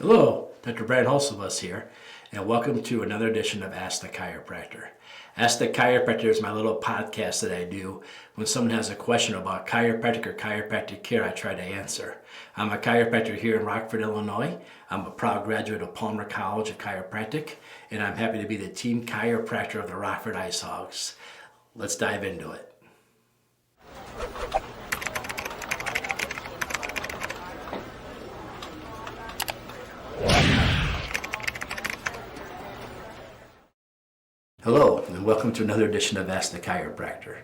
Hello, Dr. Brant Hulsebus here, and welcome to another edition of Ask the Chiropractor. Ask the Chiropractor is my little podcast that I do when someone has a question about chiropractic or chiropractic care. I try to answer. I'm a chiropractor here in Rockford, Illinois. I'm a proud graduate of Palmer College of Chiropractic, and I'm happy to be the team chiropractor of the Rockford Ice Hogs. Let's dive into it. Hello, and welcome to another edition of Ask the Chiropractor.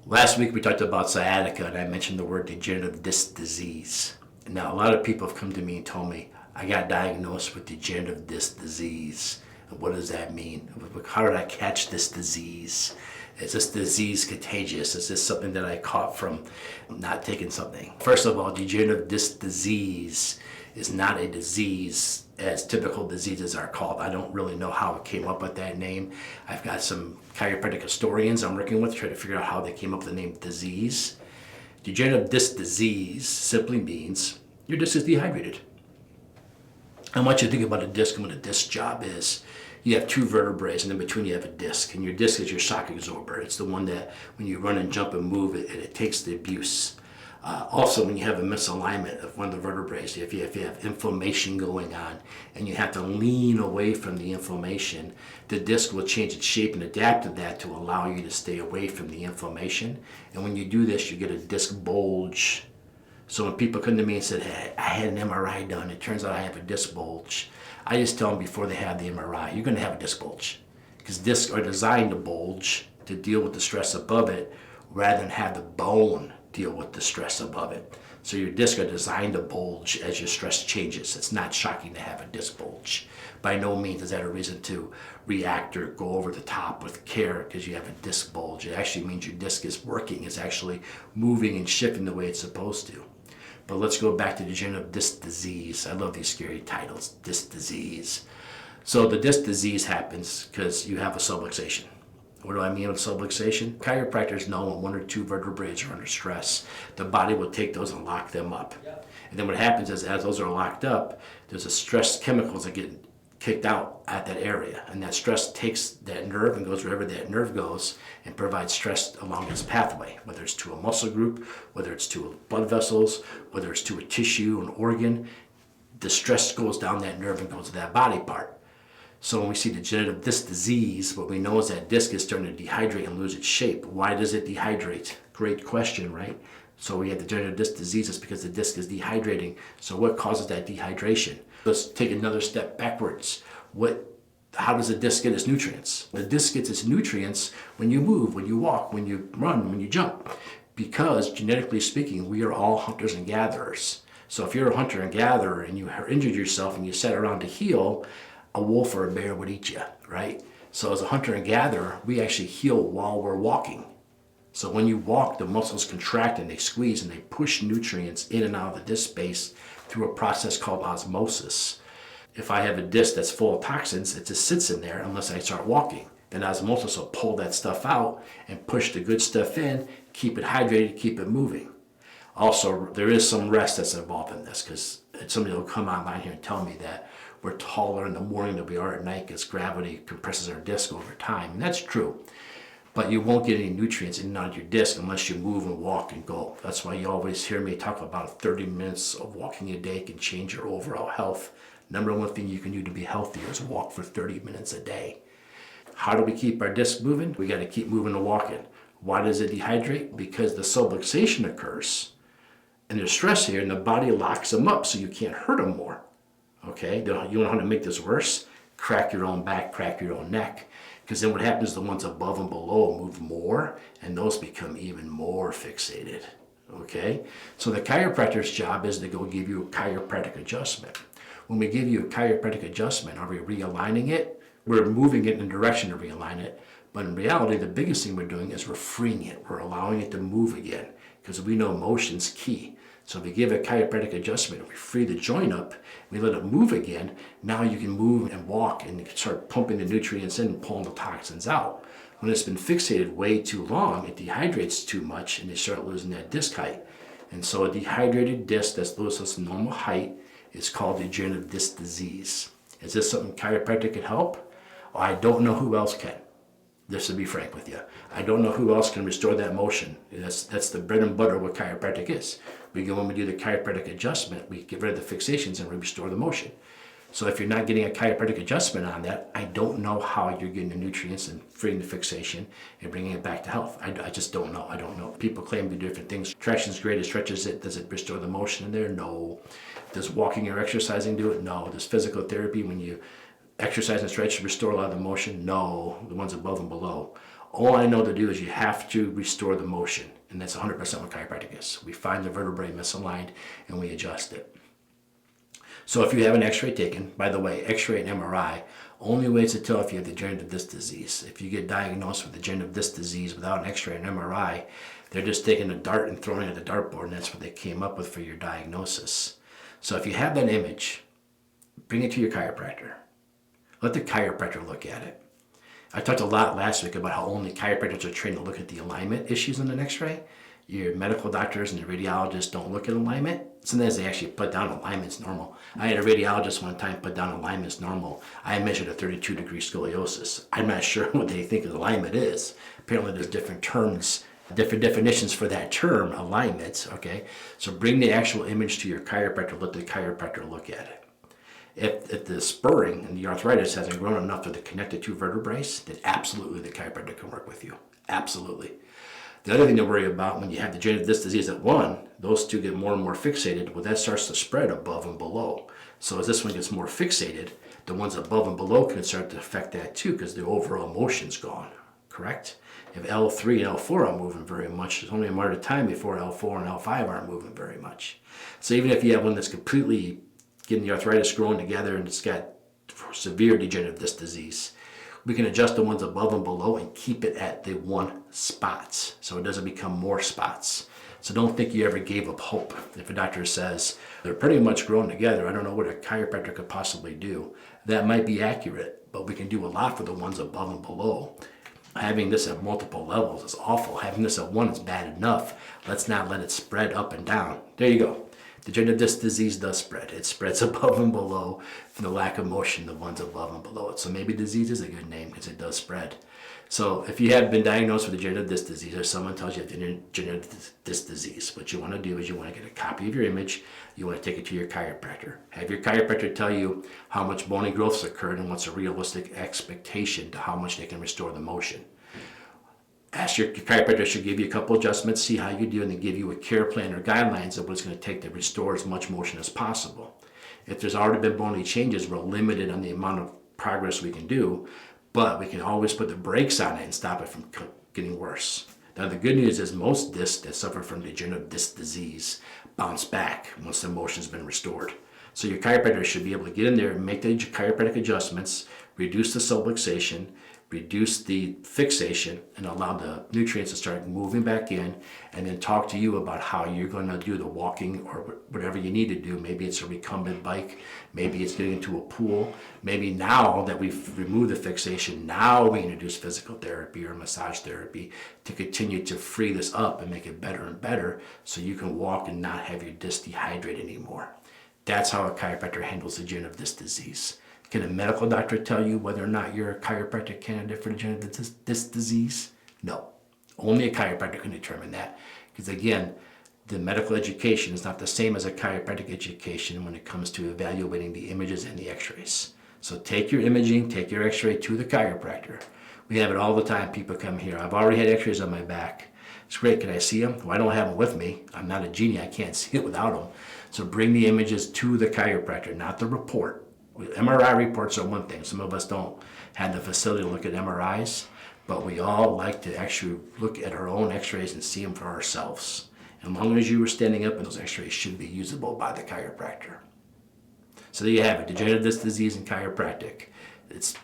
Last week we talked about sciatica, and I mentioned the word degenerative disc disease. Now, a lot of people have come to me and told me, I got diagnosed with degenerative disc disease. And what does that mean? How did I catch this disease? Is this disease contagious? Is this something that I caught from not taking something? First of all, degenerative disc disease is not a disease as typical diseases are called. I don't really know how it came up with that name. I've got some chiropractic historians I'm working with trying to figure out how they came up with the name disease. Degenerative disc disease simply means your disc is dehydrated. I want you to think about a disc and what a disc job is. You have two vertebrae, and in between you have a disc, and your disc is your shock absorber. It's the one that when you run and jump and move, it takes the abuse. Also, when you have a misalignment of one of the vertebrae, if you have inflammation going on and you have to lean away from the inflammation, the disc will change its shape and adapt to that to allow you to stay away from the inflammation. And when you do this, you get a disc bulge. So when people come to me and said, hey, I had an MRI done, it turns out I have a disc bulge, I just tell them before they have the MRI, you're going to have a disc bulge. Because discs are designed to bulge to deal with the stress above it rather than have the bone deal with the stress above it. So your discs are designed to bulge as your stress changes. It's not shocking to have a disc bulge. By no means is that a reason to react or go over the top with care because you have a disc bulge. It actually means your disc is working, it's actually moving and shifting the way it's supposed to. But let's go back to degenerative disc disease. I love these scary titles, disc disease. So the disc disease happens because you have a subluxation. What do I mean with subluxation? Chiropractors know when one or two vertebrae are under stress, the body will take those and lock them up. And then what happens is as those are locked up, there's a stress chemicals that get kicked out at that area. And that stress takes that nerve and goes wherever that nerve goes and provides stress along its pathway, whether it's to a muscle group, whether it's to blood vessels, whether it's to a tissue, an organ. The stress goes down that nerve and goes to that body part. So when we see degenerative disc disease, what we know is that disc is starting to dehydrate and lose its shape. Why does it dehydrate? Great question, right? So we have degenerative disc disease, it's because the disc is dehydrating. So what causes that dehydration? Let's take another step backwards. How does the disc get its nutrients? The disc gets its nutrients when you move, when you walk, when you run, when you jump. Because genetically speaking, we are all hunters and gatherers. So if you're a hunter and gatherer and you injured yourself and you sat around to heal, a wolf or a bear would eat you, right? So as a hunter and gatherer, we actually heal while we're walking. So when you walk, the muscles contract and they squeeze and they push nutrients in and out of the disc space through a process called osmosis. If I have a disc that's full of toxins, it just sits in there unless I start walking. Then osmosis will pull that stuff out and push the good stuff in, keep it hydrated, keep it moving. Also, there is some rest that's involved in this because somebody will come online here and tell me that we're taller in the morning than we are at night because gravity compresses our disc over time. And that's true. But you won't get any nutrients in and out of your disc unless you move and walk and go. That's why you always hear me talk about 30 minutes of walking a day can change your overall health. Number one thing you can do to be healthier is walk for 30 minutes a day. How do we keep our disc moving? We got to keep moving and walking. Why does it dehydrate? Because the subluxation occurs. And there's stress here and the body locks them up so you can't hurt them more. Okay, you know how to make this worse? Crack your own back, crack your own neck. Because then what happens, the ones above and below move more, and those become even more fixated. Okay, so the chiropractor's job is to go give you a chiropractic adjustment. When we give you a chiropractic adjustment, are we realigning it? We're moving it in the direction to realign it. But in reality, the biggest thing we're doing is we're freeing it. We're allowing it to move again because we know motion's key. So if we give a chiropractic adjustment, we free the joint up, we let it move again, now you can move and walk and start pumping the nutrients in and pulling the toxins out. When it's been fixated way too long, it dehydrates too much and they start losing that disc height. And so a dehydrated disc that's losing its normal height It's called degenerative disc disease. Is this something chiropractic can help? Well, I don't know who else can. Just to be frank with you, I don't know who else can restore that motion. That's the bread and butter of what chiropractic is. When we do the chiropractic adjustment, we get rid of the fixations and we restore the motion. So if you're not getting a chiropractic adjustment on that, I don't know how you're getting the nutrients and freeing the fixation and bringing it back to health. I just don't know. I don't know. People claim to do different things. Traction's great. It stretches it. Does it restore the motion in there? No. Does walking or exercising do it? No. Does physical therapy, when you exercise and stretch, restore a lot of the motion? No. The ones above and below. All I know to do is you have to restore the motion. And that's 100% what chiropractic is. We find the vertebrae misaligned and we adjust it. So if you have an x-ray taken, by the way, x-ray and MRI, only ways to tell if you have degenerative disc disease. If you get diagnosed with degenerative disc disease without an x-ray and MRI, they're just taking a dart and throwing it at the dartboard, and that's what they came up with for your diagnosis. So if you have that image, bring it to your chiropractor. Let the chiropractor look at it. I talked a lot last week about how only chiropractors are trained to look at the alignment issues on an x-ray. Your medical doctors and your radiologists don't look at alignment. Sometimes they actually put down alignment's normal. I had a radiologist one time put down alignment's normal. I measured a 32-degree scoliosis. I'm not sure what they think alignment is. Apparently there's different terms, different definitions for that term, alignment, okay? So bring the actual image to your chiropractor, let the chiropractor look at it. If the spurring and the arthritis hasn't grown enough to connect the two vertebrae, then absolutely the chiropractor can work with you. Absolutely. The other thing to worry about when you have degenerative disc disease at one, those two get more and more fixated. Well, that starts to spread above and below. So as this one gets more fixated, the ones above and below can start to affect that too because the overall motion's gone, correct? If L3 and L4 aren't moving very much, it's only a matter of time before L4 and L5 aren't moving very much. So even if you have one that's completely getting the arthritis growing together and it's got severe degenerative disc disease, we can adjust the ones above and below and keep it at the one spots so it doesn't become more spots. So don't think you ever gave up hope. If a doctor says they're pretty much grown together, I don't know what a chiropractor could possibly do. That might be accurate, but we can do a lot for the ones above and below. Having this at multiple levels is awful. Having this at one is bad enough. Let's not let it spread up and down. There you go. Degenerative disc disease does spread. It spreads above and below from the lack of motion, the ones above and below it. So maybe disease is a good name because it does spread. So if you have been diagnosed with degenerative disc disease or someone tells you you have degenerative disc disease, what you want to do is you want to get a copy of your image. You want to take it to your chiropractor. Have your chiropractor tell you how much bony growth's occurred and what's a realistic expectation to how much they can restore the motion. Ask your chiropractor should give you a couple adjustments, see how you do, and then give you a care plan or guidelines of what it's going to take to restore as much motion as possible. If there's already been bony changes, we're limited on the amount of progress we can do, but we can always put the brakes on it and stop it from getting worse. Now the good news is most discs that suffer from degenerative disc disease bounce back once the motion's been restored. So your chiropractor should be able to get in there and make the chiropractic adjustments, reduce the subluxation, reduce the fixation, and allow the nutrients to start moving back in, and then talk to you about how you're going to do the walking or whatever you need to do. Maybe it's a recumbent bike, maybe it's getting into a pool, maybe now that we've removed the fixation, now we introduce physical therapy or massage therapy to continue to free this up and make it better and better so you can walk and not have your disc dehydrate anymore. That's how a chiropractor handles degenerative disc disease. Can a medical doctor tell you whether or not you're a chiropractic candidate for degenerative disc disease? No. Only a chiropractor can determine that. Because again, the medical education is not the same as a chiropractic education when it comes to evaluating the images and the x-rays. So take your imaging, take your x-ray to the chiropractor. We have it all the time. People come here. I've already had x-rays on my back. It's great. Can I see them? Well, I don't have them with me. I'm not a genie. I can't see it without them. So bring the images to the chiropractor, not the report. MRI reports are one thing. Some of us don't have the facility to look at MRIs, but we all like to actually look at our own x-rays and see them for ourselves. As long as you are standing up, and those x-rays should be usable by the chiropractor. So there you have it, degenerative disc disease and chiropractic. It's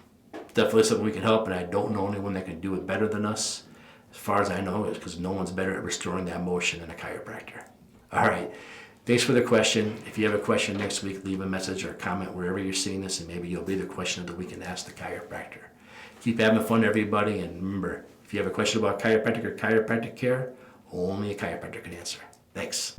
definitely something we can help, and I don't know anyone that can do it better than us. As far as I know, it's because no one's better at restoring that motion than a chiropractor. All right. Thanks for the question. If you have a question next week, leave a message or a comment wherever you're seeing this, and maybe you'll be the question of the week and ask the chiropractor. Keep having fun, everybody, and remember, if you have a question about chiropractic or chiropractic care, only a chiropractor can answer. Thanks.